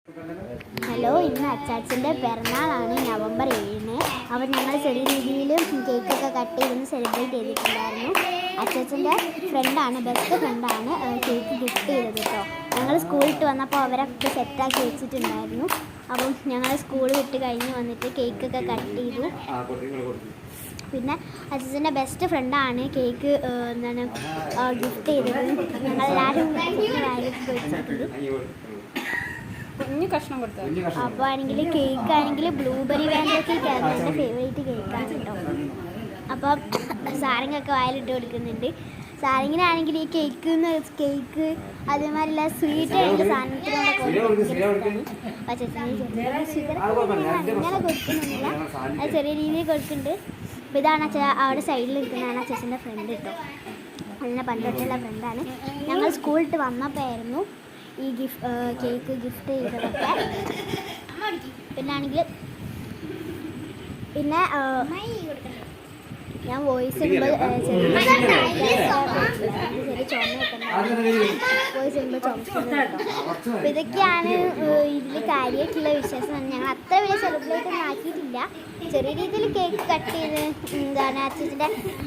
Hello, ഇന്ന് അച്ചാച്ചൻ്റെ പിറന്നാളാണ് November 7-ന്. അപ്പോൾ ഞങ്ങൾ ചെറിയ രീതിയിൽ കേക്കൊക്കെ കട്ട് ചെയ്ത് സെലിബ്രേറ്റ് ചെയ്തിട്ടുണ്ടായിരുന്നു. അച്ചാച്ചൻ്റെ ഫ്രണ്ടാണ്, ബെസ്റ്റ് ഫ്രണ്ടാണ് കേക്ക് ഗിഫ്റ്റ് ചെയ്തത് കേട്ടോ. ഞങ്ങൾ സ്കൂളിട്ട് വന്നപ്പോൾ അവരൊക്കെ സെറ്റാക്കി വെച്ചിട്ടുണ്ടായിരുന്നു. അപ്പം ഞങ്ങൾ സ്കൂൾ വിട്ട് കഴിഞ്ഞ് വന്നിട്ട് കേക്കൊക്കെ കട്ട് ചെയ്തു. പിന്നെ അച്ചാച്ചൻ്റെ ബെസ്റ്റ് ഫ്രണ്ടാണ് കേക്ക് ഗിഫ്റ്റ് ചെയ്തത്. ഞങ്ങളെല്ലാവരും അപ്പോൾ ആണെങ്കിൽ കേക്ക് ആണെങ്കിൽ ബ്ലൂബെറി വാനില കേക്കാണ് എൻ്റെ ഫേവറേറ്റ് കേക്കാണ് കേട്ടോ. അപ്പം സാരങ്ങൊക്കെ വായിലിട്ട് കൊടുക്കുന്നുണ്ട്. സാരങ്ങിനാണെങ്കിൽ ഈ കേക്ക് അതേമാതിരില്ല സ്വീറ്റ് ആയിട്ട് സാധനത്തിനോടൊക്കെ ഇങ്ങനെ കൊടുക്കുന്നില്ല, അത് ചെറിയ രീതിയിൽ കൊടുക്കുന്നുണ്ട്. അപ്പോൾ ഇതാണ് അവിടെ സൈഡിൽ നിൽക്കുന്നതാണ് അച്ഛൻ്റെ ഫ്രണ്ട് കേട്ടോ. അതിനെ പണ്ടൊട്ടുള്ള ഫ്രണ്ടാണ്. ഞങ്ങൾ സ്കൂളിട്ട് വന്നപ്പോൾ ആയിരുന്നു ഈ കേക്ക് ഗിഫ്റ്റ് ചെയ്തതൊക്കെ. പിന്നെ ഞാൻ വോയിസ് ഇടുമ്പോൾ ചെറിയ വോയിസ് ഇടുമ്പോൾ ചുമക്കുന്നുണ്ട് കേട്ടോ. അപ്പോൾ ഇതൊക്കെയാണ് ഇതിൽ കാര്യമായിട്ടുള്ള വിശേഷം. ഞങ്ങൾ അത്ര വലിയ സെലിബ്രേറ്റ് ഒന്നും ആക്കിയിട്ടില്ല. ചെറിയ രീതിയിൽ കേക്ക് കട്ട് ചെയ്ത് അച്ഛൻ്റെ